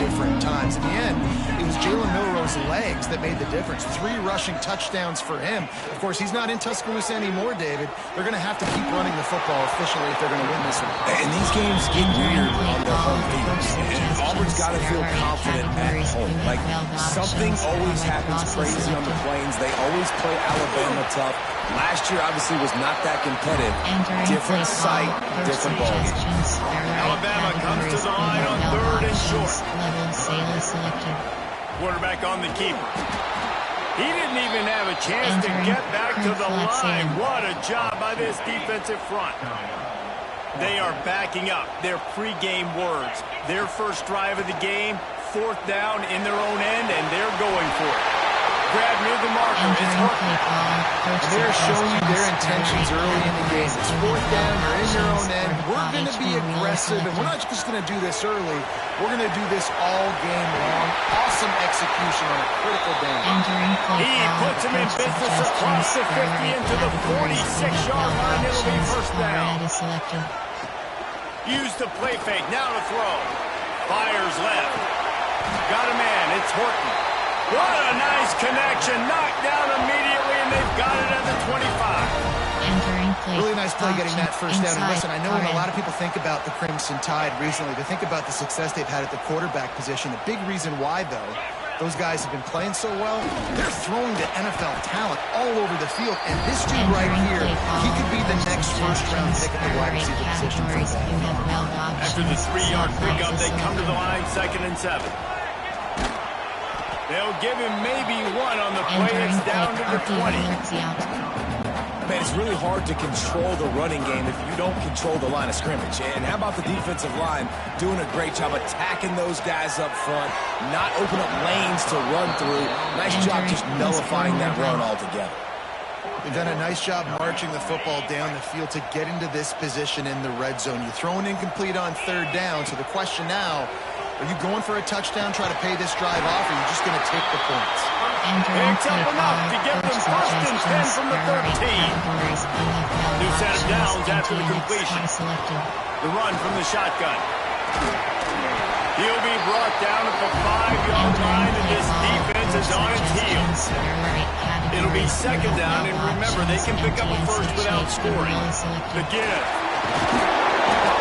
different times. In the end, it was Jalen Milroe's legs that made the difference. 3 rushing touchdowns for him. Of course, he's not in Tuscaloosa anymore, David. They're going to have to keep running the football efficiently if they're going to win this one. And these games get weird on their home field. And Auburn's got to feel confident at home. Like, something always happens crazy on the Plains. They always play Alabama tough. Last year, obviously, was not that competitive. Different site, different ballgame. Alabama comes to the line on 3rd and short. Quarterback on the keeper. He didn't even have a chance to get back to the line. What a job by this defensive front. They are backing up their pregame words. Their first drive of the game, 4th down in their own end, and they're going for it. Grab near the marker. It's Horton. And they're showing you their intentions early in the game. It's 4th down. You're in your own end. We're going to be aggressive, and we're not just going to do this early. We're going to do this all game long. Awesome execution on a critical down. He puts him in business across the 50 into the 46-yard line. It'll be first down. Use the play fake. Now to throw. Fires left. Got a man. It's Horton. What a nice connection. Knocked down immediately, and they've got it at the 25. Really nice play getting that first down. And listen, I know when a lot of people think about the Crimson Tide recently, they think about the success they've had at the quarterback position. The big reason why, though, those guys have been playing so well, they're throwing to NFL talent all over the field. And this dude right here, he could be the next first-round pick at the wide receiver position for them. After the 3-yard pickup, they come to the line, 2nd and 7. They'll give him maybe 1 on the play. It's down to the 20. Man, it's really hard to control the running game if you don't control the line of scrimmage. And how about the defensive line doing a great job attacking those guys up front, not open up lanes to run through. Nice job just nullifying that run altogether. They've done a nice job marching the football down the field to get into this position in the red zone. You throw an incomplete on 3rd down, so the question now, are you going for a touchdown, try to pay this drive off, or are you just going to take the points? Picks up enough to get them first and 10 from the 13. New set of downs after the completion. The run from the shotgun. He'll be brought down at the 5-yard line, and this defense is on its heels. It'll be 2nd down, and remember, they can pick up a first without scoring. The give.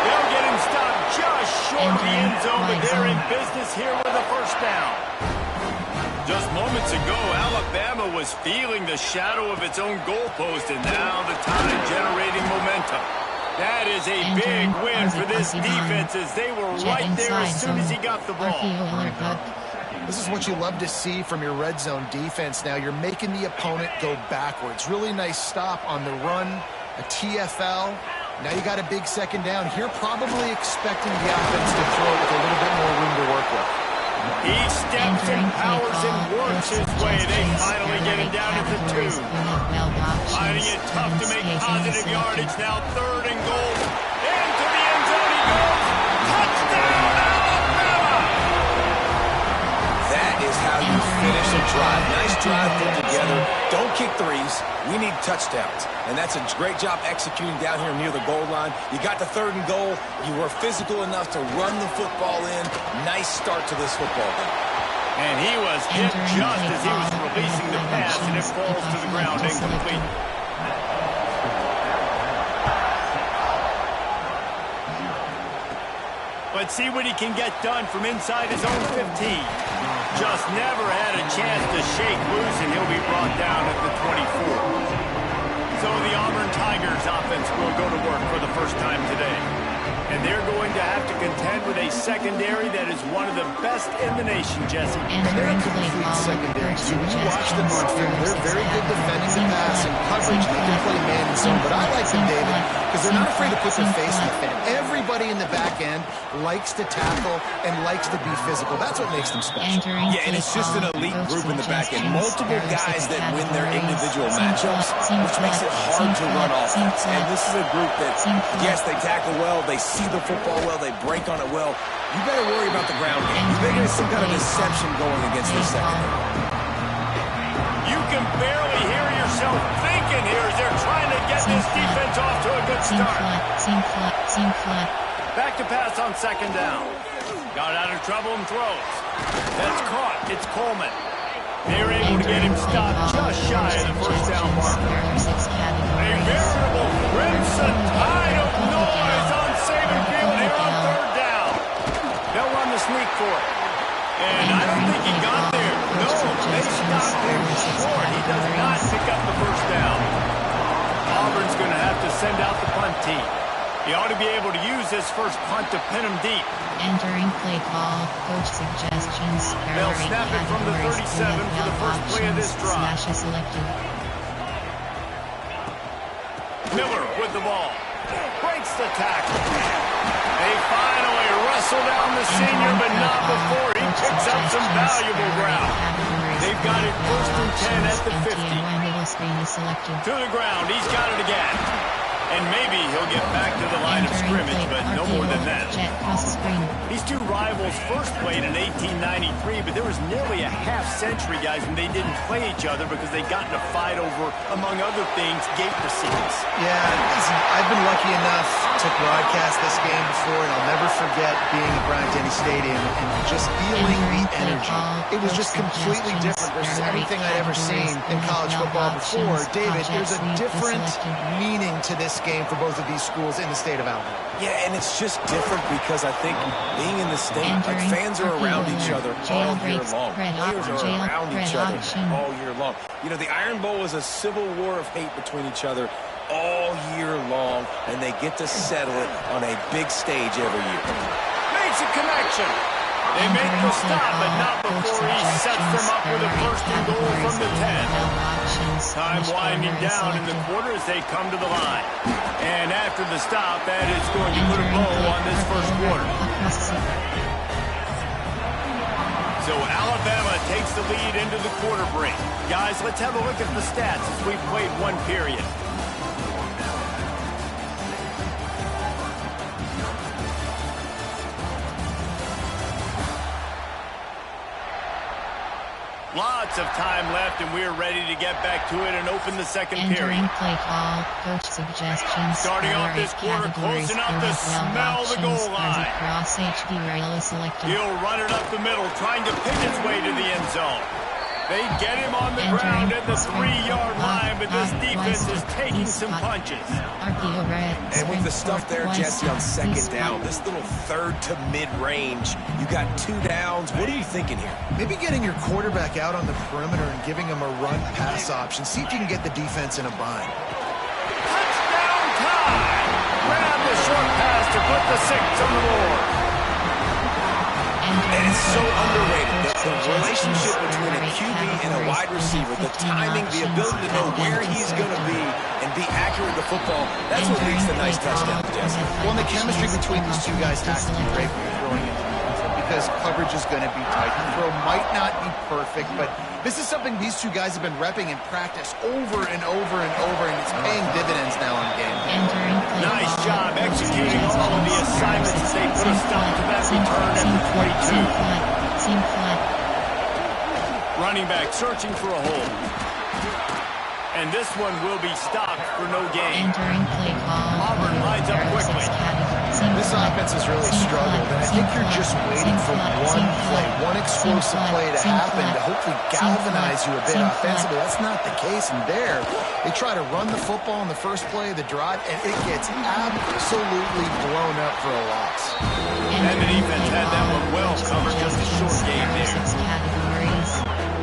They'll get him stopped just short of the end zone, but they're in business here with a first down. Just moments ago, Alabama was feeling the shadow of its own goalpost, and now the Tide generating momentum. That is a big win for this defense, as they were right there as soon as he got the ball. This is what you love to see from your red zone defense. Now you're making the opponent go backwards. Really nice stop on the run, a TFL. Now you got a big 2nd down. Here probably expecting the offense to throw with a little bit more room to work with. He steps and powers and works his way. They finally get him down at the 2. Finding it tough to make positive yardage. Now 3rd and goal. Into the end zone he goes. Touchdown, Alabama! That is how you finish a drive. Nice drive put together. Don't kick threes. We need touchdowns. And that's a great job executing down here near the goal line. You got the 3rd and goal. You were physical enough to run the football in. Nice start to this football game. And he was hit just as he was releasing the pass, and it falls to the ground incomplete. Let's see what he can get done from inside his own 15. Just never had a chance to shake loose, and he'll be brought down at the 24. So the Auburn Tigers offense will go to work for the first time today. And they're going to have to contend with a secondary that is one of the best in the nation, Jesse. And they're a complete secondary. So when you watch them on film, they're very good defending the pass and coverage. They can play man and zone. But I like them, David, because they're not afraid to put their face in the fan. Everybody in the back end likes to tackle and likes to be physical. That's what makes them special. Yeah, and it's just an elite group in the back end. Multiple guys that win their individual matchups, which makes it hard to run offense. And this is a group that, yes, they tackle well, they see the football well, they break on it well. You better worry about the ground game. You better get some kind of deception going against this secondary. You can barely hear yourself thinking here as they're trying to get this defense off to a good start. Back to pass on 2nd down. Got out of trouble and throws. That's caught. It's Coleman. They're able to get him stopped just shy of the first down mark. A veritable crimson tide of noise on Saban Field here on third down. They'll run the sneak for it. And I don't think he got there. No, they stopped him short. He does not pick up the first down. Auburn's going to have to send out the punt team. He ought to be able to use this first punt to pin him deep. Entering play call, coach suggestions. They'll snap it from the 37 for the first play of this drive. Selected. Miller with the ball. Breaks the tackle. They finally wrestle down the senior, but not before he picks up some valuable ground. They've got it first and 10 at the 50. To the ground. He's got it again. And maybe he'll get back to the line of scrimmage, but no more than that. These two rivals first played in 1893, but there was nearly a half-century, guys, when they didn't play each other because they got in a fight over, among other things, gate receipts. Yeah, listen, I've been lucky enough to broadcast this game before, and I'll never forget being at Bryant-Denny Stadium and just feeling the energy. It was just completely different versus anything I'd ever seen in college football before. David, there's a different meaning to this game for both of these schools in the state of Alabama. Yeah, and it's just different because I think being in the state, like fans are around each other all year long. Players are around each other all year long. You know, the Iron Bowl is a civil war of hate between each other all year long, and they get to settle it on a big stage every year. Makes a connection. They make the stop, but not before he sets them up with a first and goal from the 10. Time winding down in the quarter as they come to the line. And after the stop, that is going to put a bow on this first quarter. So Alabama takes the lead into the quarter break. Guys, let's have a look at the stats as we've played one period. Lots of time left, and we're ready to get back to it and open the second period. Play call, coach suggestions. Starting off this quarter, close enough to smell the goal line. Cross HD rail is selected. He'll run it up the middle, trying to pick his way to the end zone. They get him on the ground at the 3-yard line, but this defense is taking some punches. And with the stuff there, Jesse, on second down, this little third to mid-range, you got 2 downs. What are you thinking here? Maybe getting your quarterback out on the perimeter and giving him a run-pass option. See if you can get the defense in a bind. Touchdown time! Grab the short pass to put the 6 on the board. And it's so underrated, the relationship between a QB and a wide receiver, the timing, the ability to know where he's going to be and be accurate with the football, that's what leads to nice touchdowns, Jesse. Well, and the chemistry between these two guys has to be great when you're throwing into the end zone because coverage is going to be tight. The throw might not be perfect, but this is something these two guys have been repping in practice over and over and over, and it's paying dividends now on game. Nice job executing all of the assignments as they put a stop to that return at the 22. Running back searching for a hole. And this one will be stopped for no gain. Auburn lines up quickly. This offense has really struggled, and I think you're just waiting for one play, one explosive play to happen to hopefully galvanize you a bit offensively. That's not the case, and there, they try to run the football on the first play of the drive, and it gets absolutely blown up for a loss. And the defense had that one well covered, just a short game there.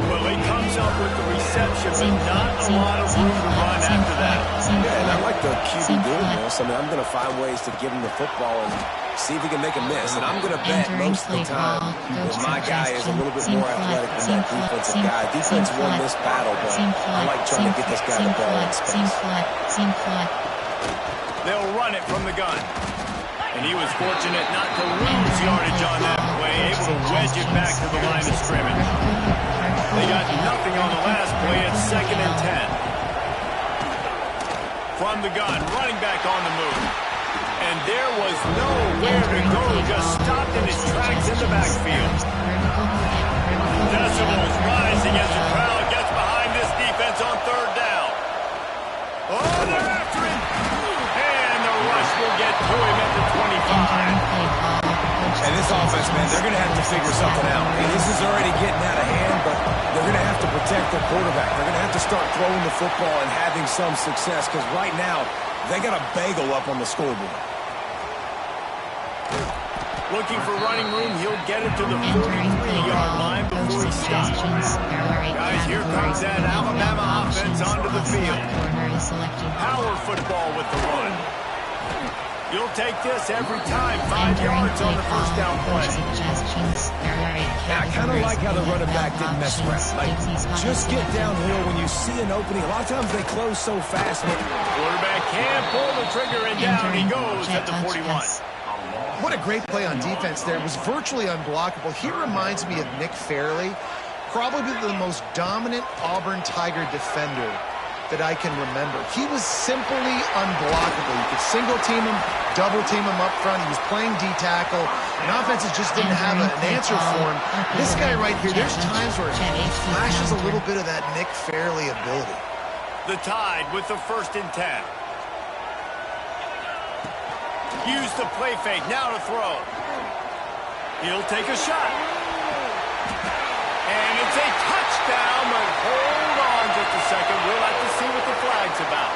Well, he comes up with the reception, but not a lot of room to run after that. Yeah, and I like the QB doing this. I mean, I'm going to find ways to give him the football and see if he can make a miss. And I'm going to bet most of the time that my guy is a little bit more athletic than that defensive guy. Defense won this battle, but I like trying to get this guy the ball in space. They'll run it from the gun. And he was fortunate not to lose yardage on that play, able to wedge it back to the line of scrimmage. They got nothing on the last play. It's 2nd and 10. From the gun, running back on the move. And there was nowhere to go, just stopped in his tracks in the backfield. Decibels rising as the crowd gets behind this defense on 3rd down. Oh, they're after him. And the rush will get to him at the 25. And this offense, man, they're going to have to figure something out. And this is already getting out of hand, but they're going to have to protect their quarterback. They're going to have to start throwing the football and having some success, because right now, they got a bagel up on the scoreboard. Looking for running room, he'll get it to the 43-yard line before he stops. Guys, here comes that Alabama offense onto the field. Power football with the run. You'll take this every time. 5 yards on the first down play. Yeah, I kind of like how the running back didn't mess around. Like, just get downhill when you see an opening. A lot of times they close so fast. Quarterback can't pull the trigger, and down he goes at the 41. What a great play on defense there. It was virtually unblockable. He reminds me of Nick Fairley, probably the most dominant Auburn Tiger defender that I can remember. He was simply unblockable. You could single team him, double team him up front. He was playing D-tackle, and offenses just didn't have an answer for him. This guy right here, there's times where he flashes a little bit of that Nick Fairley ability. The Tide with the 1st and 10. Use the play fake, now to throw. He'll take a shot. And it's a touchdown, but hold on just a second. We'll have to see what the flag's about.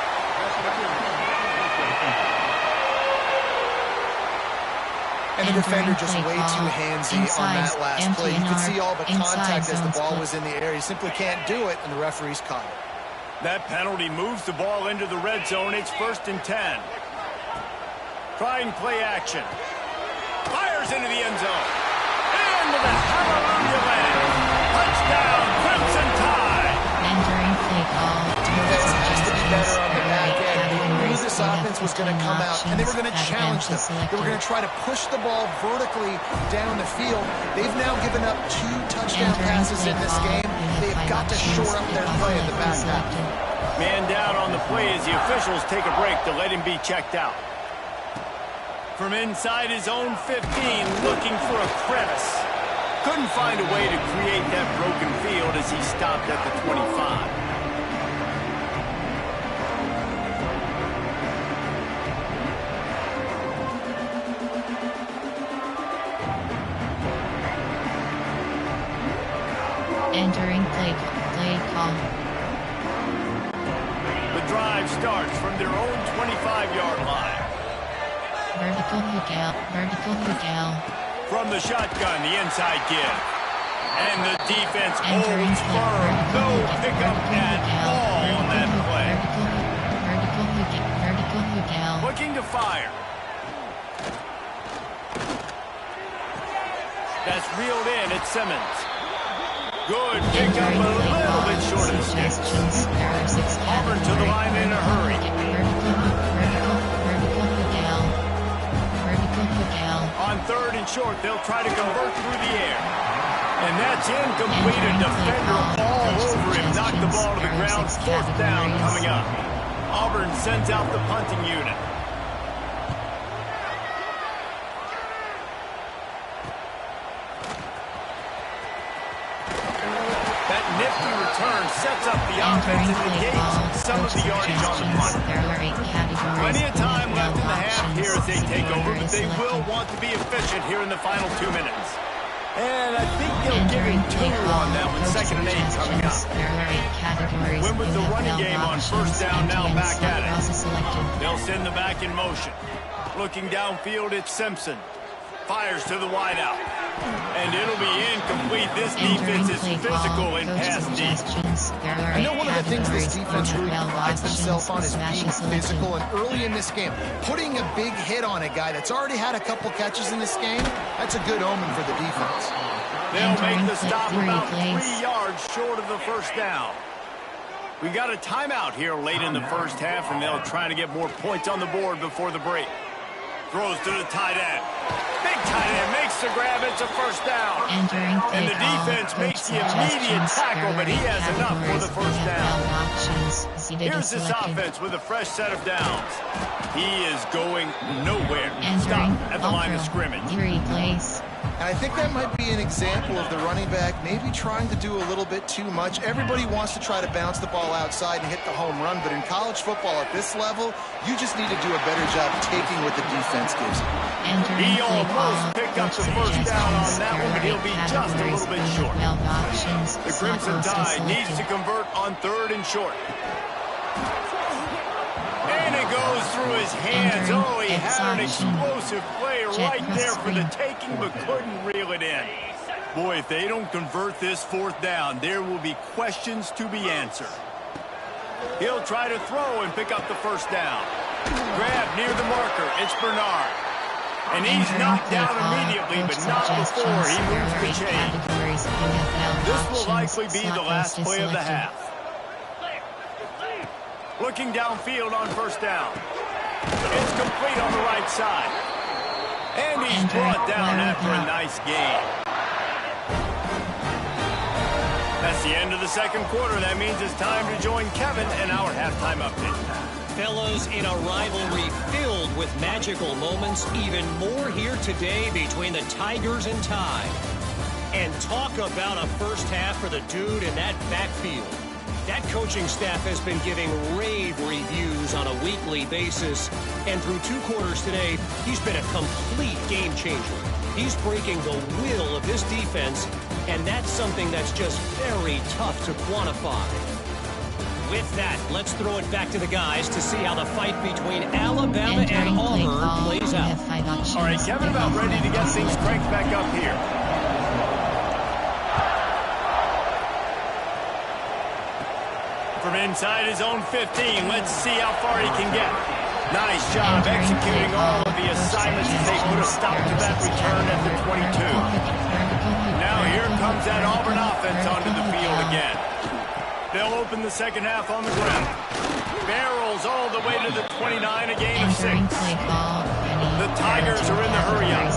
And the defender just way too handsy on that last play. You could see all the contact as the ball was in the air. He simply can't do it, and the referee's caught it. That penalty moves the ball into the red zone. It's 1st and 10. Trying play action. Fires into the end zone. Into the hallelujah land. Touchdown, Crimson Tide. Entering play call. Defense has to be better on the back end. They knew this offense was going to come out, and they were going to challenge them. They were going to try to push the ball vertically down the field. They've now given up 2 touchdown passes in this game. They've got to shore up their play in the back half. Man down on the play as the officials take a break to let him be checked out. From inside his own 15, looking for a crevice. Couldn't find a way to create that broken field as he stopped at the 25. Entering play call. The drive starts from their own 25-yard line. Vertical hook out. From the shotgun, the inside give. And the defense holds firm. No pickup at all on that play. Vertical hook out. Looking to fire. That's reeled in at Simmons. Good pickup, a little bit short of the sticks. Auburn to the line in a hurry. On 3rd and short, they'll try to convert through the air. And that's incomplete. A defender all over him. Knocked the ball to the ground. 4th down coming up. Auburn sends out the punting unit. That nifty return sets up the offense and negates some of the yardage on the punt. Plenty of time left in the half here as they take over, but they will want to be efficient here in the final 2 minutes. And I think they'll give him 2 on that one, 2nd and 8 coming up. Went with the running game on 1st down, now back at it. They'll send the back in motion. Looking downfield, it's Simpson. Fires to the wideout. And it'll be incomplete. This defense is physical and pass deep. I know one of the things this defense really prides themselves on is being physical, and early in this game, putting a big hit on a guy that's already had a couple catches in this game, that's a good omen for the defense. They'll make the stop about 3 yards short of the 1st down. We got a timeout here late in the 1st half, and they'll try to get more points on the board before the break. Throws to the tight end. Big tight end makes the grab. It's a 1st down. And the defense makes the immediate tackle, but he has enough for the 1st down. Here's this offense with a fresh set of downs. He is going nowhere. Stop at the line of scrimmage. And I think that might be an example of the running back maybe trying to do a little bit too much. Everybody wants to try to bounce the ball outside and hit the home run, but in college football at this level, you just need to do a better job taking what the defense gives you. He almost picked up the first down on that one, but he'll be just a little bit short. The Crimson Tide needs to convert on 3rd and short. And it goes through his hands. Oh, he had an explosive play right there for the taking, but couldn't reel it in. Boy, if they don't convert this 4th down, there will be questions to be answered. He'll try to throw and pick up the first down. Grab near the marker. It's Bernard. And he's knocked down immediately, but not before he moves the chain. This will likely be the last play of the half. Looking downfield on first down. It's complete on the right side. And he's brought down after a nice gain. That's the end of the 2nd quarter. That means it's time to join Kevin in our halftime update. Fellas, in a rivalry filled with magical moments, even more here today between the Tigers and Tide. And talk about a first half for the dude in that backfield. That coaching staff has been giving rave reviews on a weekly basis. And through 2 quarters today, he's been a complete game changer. He's breaking the will of this defense, and that's something that's just very tough to quantify. With that, let's throw it back to the guys to see how the fight between Alabama and Auburn plays out. All right, Kevin, about ready to get things cranked back up here. From inside his own 15, let's see how far he can get. Nice job executing all of the assignments as they put a stop to that return at the 22. Now here comes that Auburn offense onto the field again. They'll open the 2nd half on the ground. Barrels all the way to the 29, a gain of 6. The Tigers are in the hurry-up.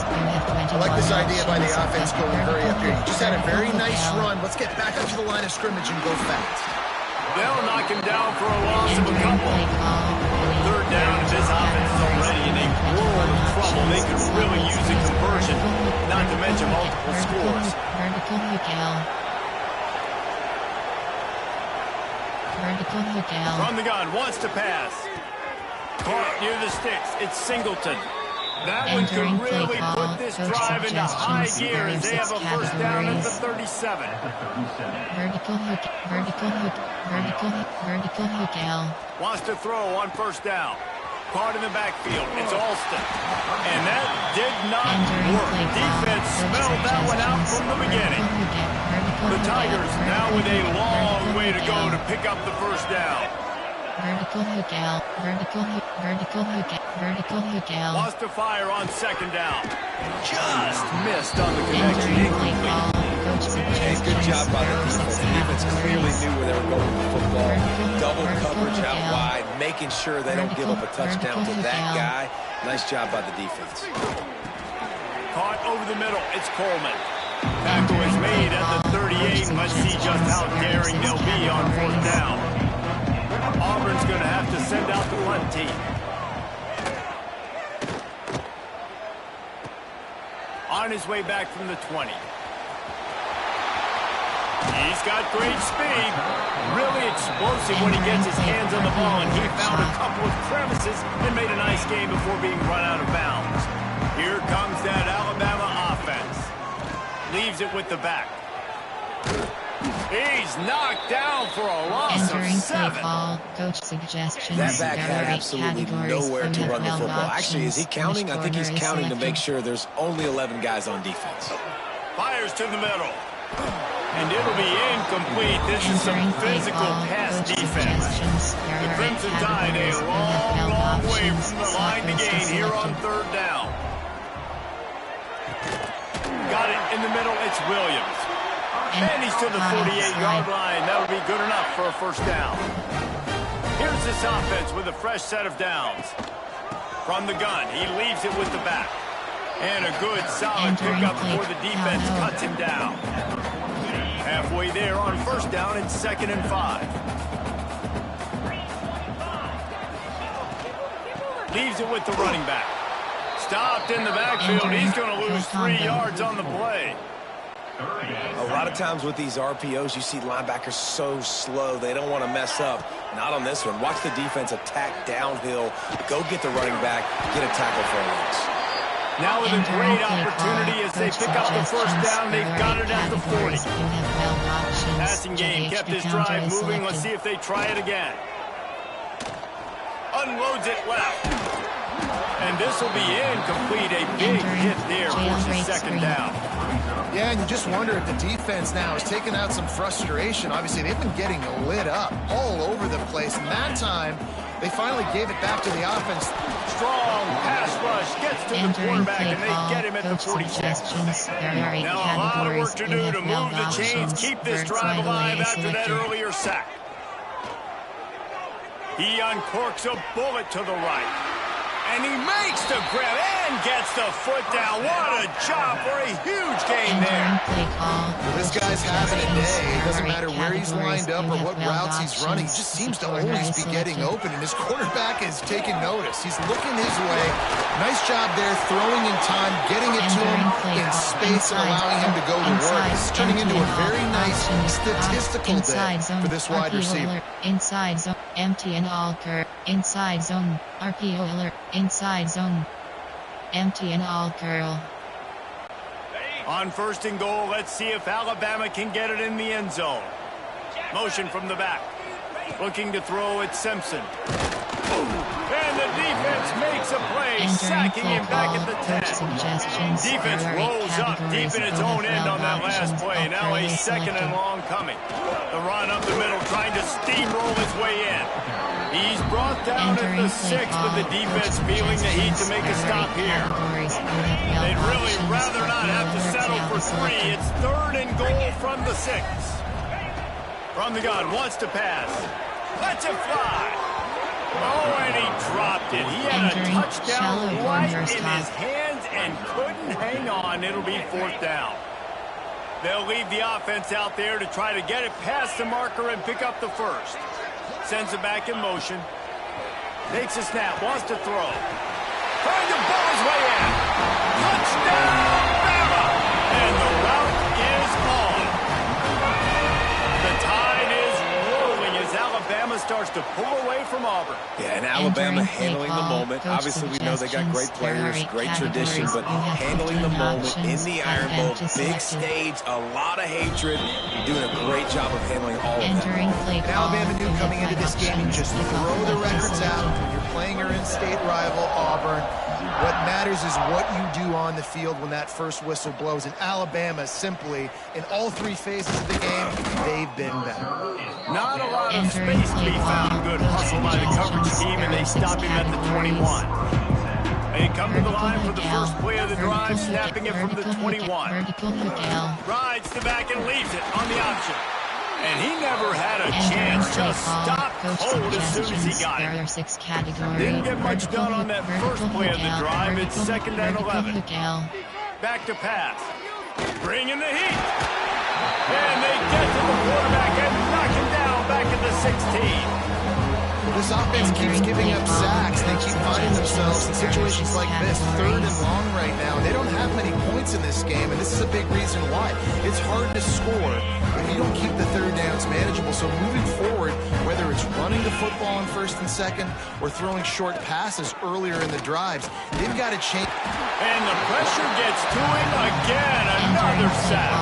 I like this idea by the offense going hurry up here. You just had a very nice run. Let's get back up to the line of scrimmage and go fast. They'll knock him down for a loss of a couple. 3rd down, and this offense is already in a world of trouble. They could really use a conversion, not to mention multiple scores. From the gun, wants to pass. Caught near the sticks. It's Singleton. That one could really put this drive into high gear as they have a first down at the 37. Wants to throw on first down. Caught in the backfield. It's Alston. And that did not work. Defense smelled that one out from the beginning. The Tigers now with a long way to go to pick up the first down. Wants to fire on 2nd down. Just missed on the connection. Hey, good job by the defense. The defense clearly knew where they were going with the football. Double coverage out wide, making sure they don't give up a touchdown to that guy. Nice job by the defense. Caught over the middle. It's Coleman. Tackle is made at the 38. Let's see just how daring they'll be on 4th down. Auburn's going to have to send out the punt team. On his way back from the 20. He's got great speed. Really explosive when he gets his hands on the ball, and he found a couple of crevices and made a nice game before being run out of bounds. Here comes that Alabama offense. Leaves it with the back. He's knocked down for a loss of 7. Coach suggestions. That back had absolutely nowhere to run the football. Actually, is he counting? I think he's counting to make sure there's only 11 guys on defense. Fires to the middle. And it'll be incomplete. This is some physical pass defense. The Crimson Tide a long way from the line to gain here on 3rd down. Got it in the middle. It's Williams. And he's to the 48-yard line. That'll be good enough for a first down. Here's this offense with a fresh set of downs. From the gun, he leaves it with the back. And a good, solid pickup before the defense cuts him down. Halfway there on first down, it's 2nd and 5. Leaves it with the running back. Stopped in the backfield. He's going to lose 3 yards on the play. A lot of times with these RPOs, you see linebackers so slow, they don't want to mess up. Not on this one. Watch the defense attack downhill, go get the running back, get a tackle for a loss. Now with a great opportunity as they pick up the first down. They've got it at the 40. Passing game kept this drive moving. Let's see if they try it again. Unloads it left. And this will be incomplete. A big hit there, forces second down. Yeah, and you just wonder if the defense now has taken out some frustration. Obviously, they've been getting lit up all over the place. And that time, they finally gave it back to the offense. Strong pass rush gets to the quarterback, and they get him at the 46. Now a lot of work to do to move the chains, keep this drive alive after that earlier sack. He uncorks a bullet to the right. And he makes the grab and gets the foot down. What a job for a huge gain there. Well, this guy's having a day. It doesn't matter where he's lined up or what routes he's running. He just seems to always be getting open, and his quarterback is taking notice. He's looking his way. Nice job there, throwing in time, getting it to him in space and allowing him to go to work. It's turning into a very nice statistical day for this wide receiver. Inside zone, empty and all curve. Inside zone, RPO alert. Inside zone, empty and all curl. On first and goal, let's see if Alabama can get it in the end zone. Motion from the back. Looking to throw at Simpson. And the defense makes a play, sacking him back at the 10. Defense rolls up deep in its own end on that last play. Now a second and long coming. The run up the middle, trying to steamroll his way in. He's brought down at the 6, but the defense feeling the heat to make a stop here. They'd really rather not have to settle for 3. It's third and goal from the 6. From the gun, wants to pass. Lets it fly. Oh, and he dropped it. He had a touchdown right in his hands and couldn't hang on. It'll be fourth down. They'll leave the offense out there to try to get it past the marker and pick up the first. Sends it back in motion. Takes a snap, wants to throw. Trying to ball his way in. Touchdown, Bama! And the route is on. The tide is rolling as Alabama starts to pull away from Auburn. Yeah, and Alabama handling the moment. Obviously, we know they got great players, great tradition, but handling the moment in the Iron Bowl, big stage, a lot of hatred. You're doing a great job of handling all of that. And Alabama knew coming into this game, you just throw the records out when you're playing your in-state rival, Auburn. What matters is what you do on the field when that first whistle blows. And Alabama simply, in all 3 phases of the game, they've been better. Not a lot of space to be found. Good hustle by the coverage team, and they stop him at the 21. They come to the line for the first play of the drive, snapping it from the 21. Rides the back and leaves it on the option. And he never had a chance, just stopped cold as soon as he got it. Didn't get much done on that first play of the drive. It's second and 11. Back to pass. Bringing the heat. And they get to the quarterback and knock him down back at the 16. This offense keeps giving up sacks. They keep finding themselves in situations like this, third and long right now. They don't have many points in this game, and this is a big reason why. It's hard to score if you don't keep the third downs manageable. So moving forward, whether it's running the football on first and second or throwing short passes earlier in the drives, they've got to change. And the pressure gets to him again. Another sack.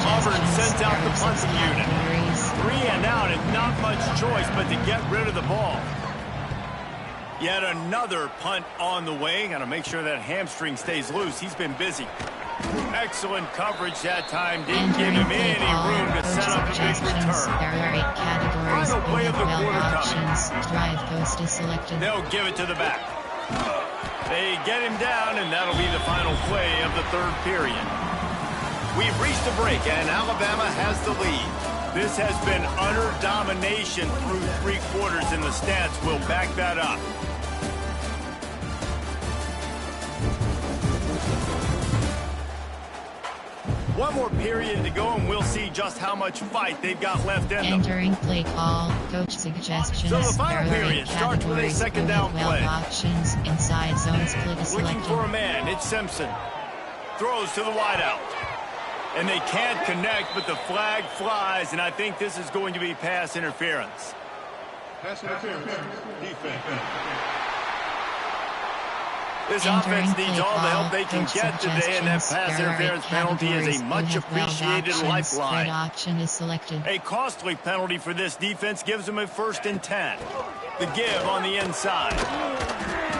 Auburn sends out the punting unit. 3 and out and not much choice but to get rid of the ball. Yet another punt on the way. Got to make sure that hamstring stays loose. He's been busy. Excellent coverage that time. Didn't give him any room to set up a big return. Final play of the quarter coming. They'll give it to the back. They get him down, and that'll be the final play of the third period. We've reached a break, and Alabama has the lead. This has been utter domination through 3 quarters, and the stats will back that up. One more period to go, and we'll see just how much fight they've got left in them. Entering play call, coach suggestions. So the final period starts with a second down play. Options, inside zone split is Looking selected. for a man, it's Simpson. Throws to the wideout. And they can't connect, but the flag flies, and I think this is going to be pass interference. Pass interference. Defense. This offense needs all the help they can get today, and that pass interference penalty is a much appreciated lifeline. A costly penalty for this defense gives them a 1st and 10. The give on the inside.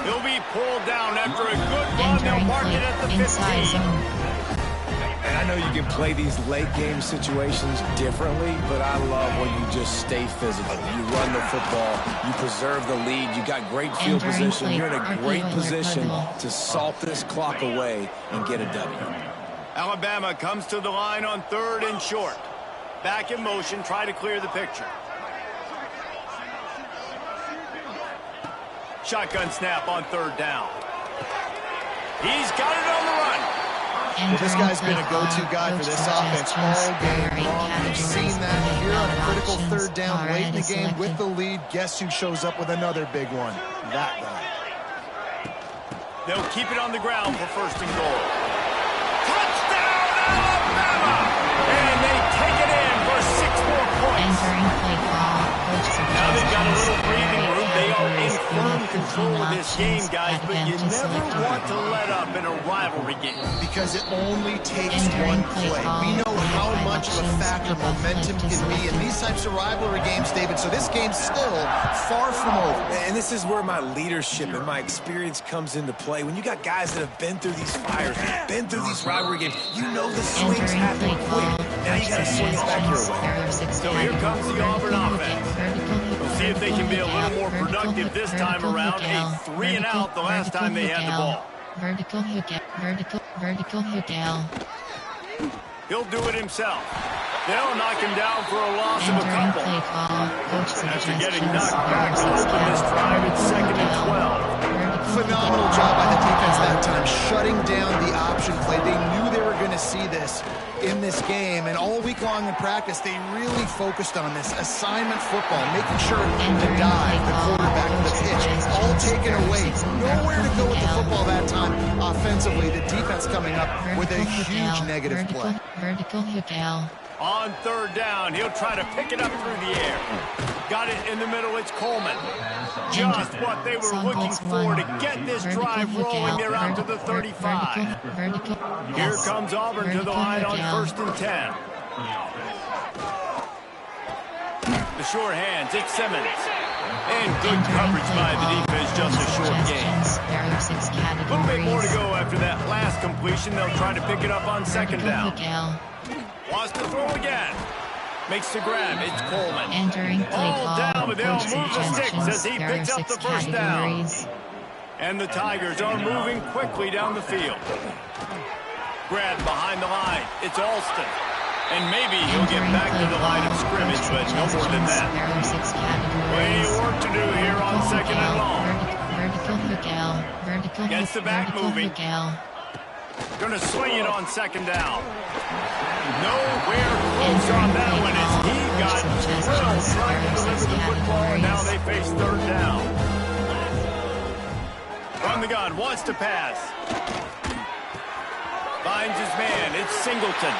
He'll be pulled down after a good run. They'll mark it at the 15. And I know you can play these late game situations differently, but I love when you just stay physical. You run the football, you preserve the lead, you got great field position, you're in a great position to salt this clock away and get a W. Alabama comes to the line on 3rd and short. Back in motion, try to clear the picture. Shotgun snap on 3rd down. He's got it on the run. Well, this guy's been a go-to guy for this offense all game long. We've seen that here on a critical 3rd down late in the game with the lead. Guess who shows up with another big one? That guy. They'll keep it on the ground for 1st and goal. Touchdown, Alabama! And they take it in for 6 more points. Now they've got a little breathing room. They are in firm control of this game, guys, but you never want to let up in a rivalry game. Because it only takes one play. We know how much of a factor momentum can be in these types of rivalry games, David, so this game's still far from over. And this is where my leadership and my experience comes into play. When you got guys that have been through these fires, been through these rivalry games, you know the swings happen quick. Now you got to swing it back your way. So here comes the Auburn offense. We'll see if they can be a little more productive this time around. A 3 and out the last time they had the ball. Vertical hook out. He'll do it himself. They'll knock him down for a loss of a couple. After getting knocked back to open this drive, it's 2nd and 12. Phenomenal job by the defense that time, shutting down the option play. They knew they were going to see this in this game, and all week long in practice, they really focused on this assignment football, making sure the dive, the quarterback, the pitch, all taken away. Nowhere to go with the football that time offensively. The defense coming up with a huge negative play. Vertical hook out. On 3rd down, he'll try to pick it up through the air. Got it in the middle, it's Coleman. Just what they were looking for to get this drive rolling. They're out to the 35. Here comes Auburn to the line on 1st and 10. The short hands, it's Simmons. And good coverage by the defense, just a short game. A little bit more to go after that last completion. They'll try to pick it up on 2nd down. Wants to throw again. Makes the grab. It's Coleman. All down, but they'll move the sticks as he picks up the 1st down. And the Tigers are moving quickly down the field. Grab behind the line. It's Alston. And maybe he'll get back to the line of scrimmage, but no more than that. Plenty of work to do here on 2nd and long. Gets the back moving. Gonna swing it on 2nd down. Nowhere close on that one as he got drilled trying to deliver the football, and now they face 3rd down. From the gun, wants to pass. Finds his man, it's Singleton.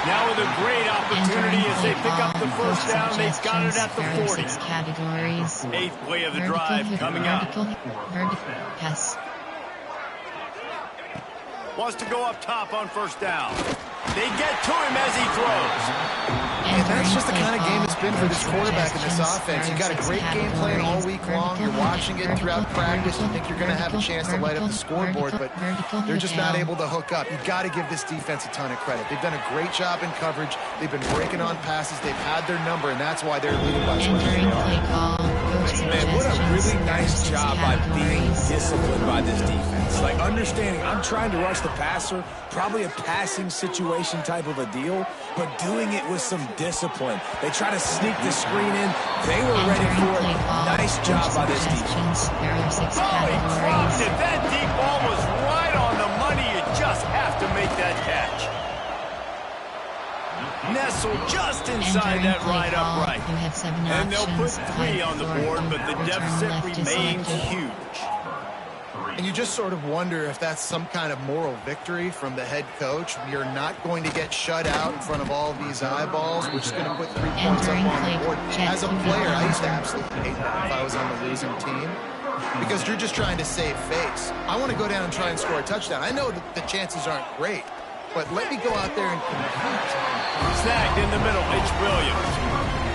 Now with a great opportunity as they pick up the 1st down, they've got it at the 40. 8th play of the drive coming up. Wants to go up top on 1st down. They get to him as he throws. And that's just the kind of game it's been for this quarterback in this offense. You got a great game plan all week long. You're watching it throughout practice. You think you're going to have a chance to light up the scoreboard, but they're just not able to hook up. You've got to give this defense a ton of credit. They've done a great job in coverage. They've been breaking on passes. They've had their number, and that's why they're leading by so much. Man, what a really nice job by being disciplined by this defense. Like understanding I'm trying to rush the passer, probably a passing situation type of a deal, but doing it with some discipline. They try to sneak the screen in. They were ready for it. Nice job by this defense. Oh, he dropped it. That deep ball was right on the money. You just have to make that catch. Nestled just inside that right upright. And they'll put 3 on the board, but the deficit remains huge. And you just sort of wonder if that's some kind of moral victory from the head coach. You're not going to get shut out in front of all these eyeballs. We're just going to put 3 points up on the board. As a player, I used to absolutely hate that if I was on the losing team. because you're just trying to save face. I want to go down and try and score a touchdown. I know that the chances aren't great, but let me go out there and compete. Snagged in the middle, H. Williams.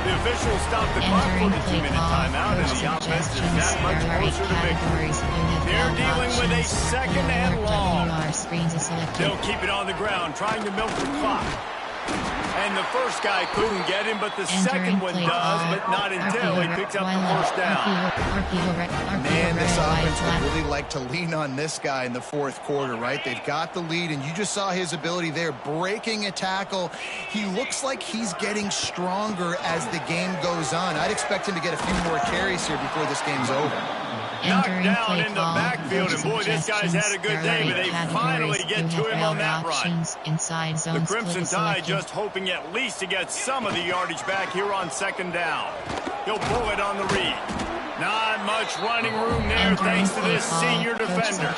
The officials stopped the clock for the 2-minute timeout, and the offense is that much closer to victory. They're dealing with a second and long. They'll keep it on the ground, trying to milk the clock. And the first guy couldn't get him, but the second one does, but not until he picks up the first down. Man, this offense would really like to lean on this guy in the fourth quarter, right? They've got the lead, and you just saw his ability there, breaking a tackle. He looks like he's getting stronger as the game goes on. I'd expect him to get a few more carries here before this game's over. Knocked down in the backfield, and boy, this guy's had a good day, but they finally get to him on that run. The Crimson Tide just hoping at least to get some of the yardage back here on second down. He'll pull it on the read. Not much running room there thanks to this senior defender.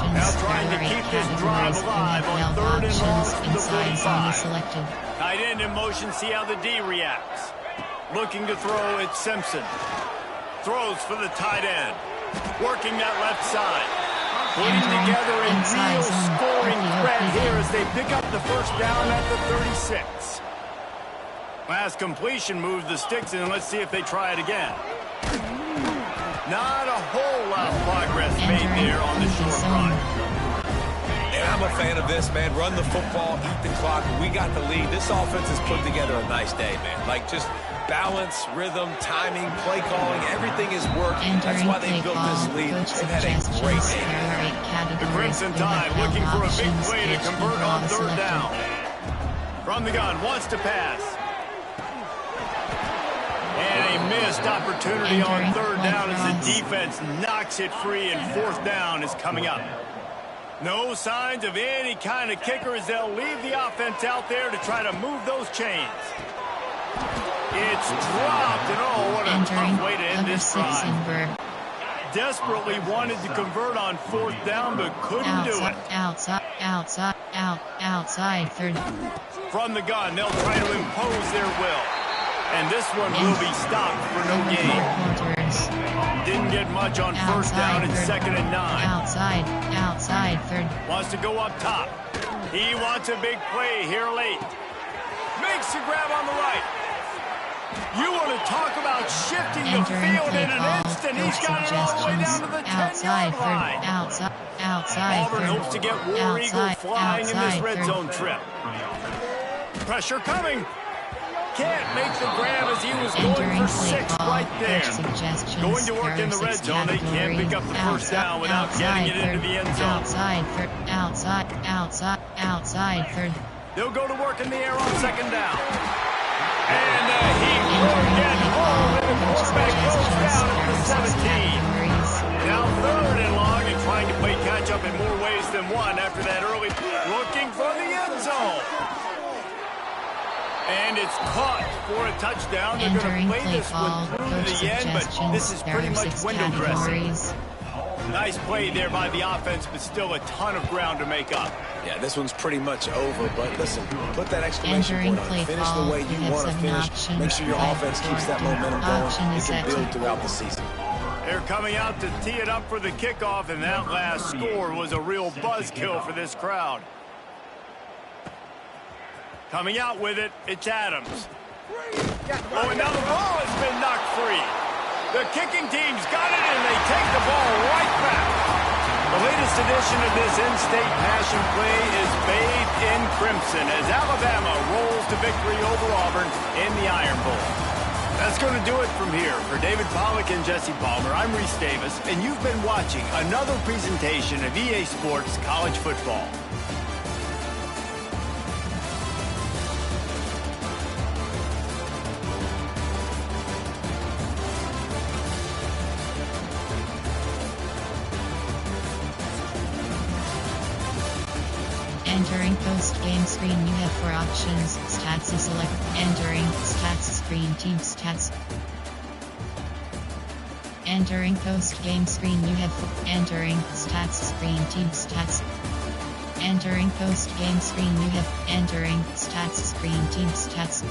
Now trying to keep this drive alive on third and long from the 45. Tight end in motion, see how the D reacts. Looking to throw, it's Simpson. Throws for the tight end. Working that left side. Putting together a real scoring threat here as they pick up the first down at the 36. Last completion moves the sticks in. Let's see if they try it again. Not a whole lot of progress made there on the short run. And I'm a fan of this, man. Run the football, eat the clock. We got the lead. This offense has put together a nice day, man. Like, just balance, rhythm, timing, play calling, everything is working. That's why they built this lead. They've had a great day. The Crimson Tide looking for a big play to convert on third down. From the gun, wants to pass. And a missed opportunity on third down as the defense knocks it free, and fourth down is coming up. No signs of any kind of kicker as they'll leave the offense out there to try to move those chains. It's dropped, and oh, what a tough way to end this drive. Desperately wanted to convert on fourth down, but couldn't do it. Outside third. From the gun, they'll try to impose their will. And this one will be stopped for no gain. Didn't get much on first down and second and 9. Outside third. Wants to go up top. He wants a big play here late. Makes the grab on the right. You want to talk about shifting the field in an instant. He's got it all the way down to the 10-yard line. Auburn hopes to get War Eagle flying in this red zone trip. Pressure coming. Can't make the grab as he was going for 6 right there. Going to work in the red zone. They can't pick up the first down without getting it into the end zone. Outside third. They'll go to work in the air on second down. And he will get home, and the quarterback goes down at the 17. Now third and long, and trying to play catch-up in more ways than one after that early looking for the end zone. And it's caught for a touchdown. They're going to play this one through to the end, but this is pretty much window dressing. Nice play there by the offense, but still a ton of ground to make up. Yeah, this one's pretty much over, but listen, put that exclamation point on it. Finish the way you want to finish. Make sure your offense keeps that momentum going. You can build throughout the season. They're coming out to tee it up for the kickoff, and that last score was a real buzzkill for this crowd. Coming out with it, it's Adams. Oh, and now the ball has been knocked free. The kicking team's got it, and they take the ball right back. The latest edition of this in-state passion play is bathed in crimson as Alabama rolls to victory over Auburn in the Iron Bowl. That's going to do it from here. For David Pollack and Jesse Palmer, I'm Reese Davis, and you've been watching another presentation of EA Sports College Football. Entering post-game screen, you have 4 options. Stats to select. Entering stats screen, team stats. Entering post-game screen, you have entering stats screen, team stats. Entering post-game screen, you have entering stats screen, team stats.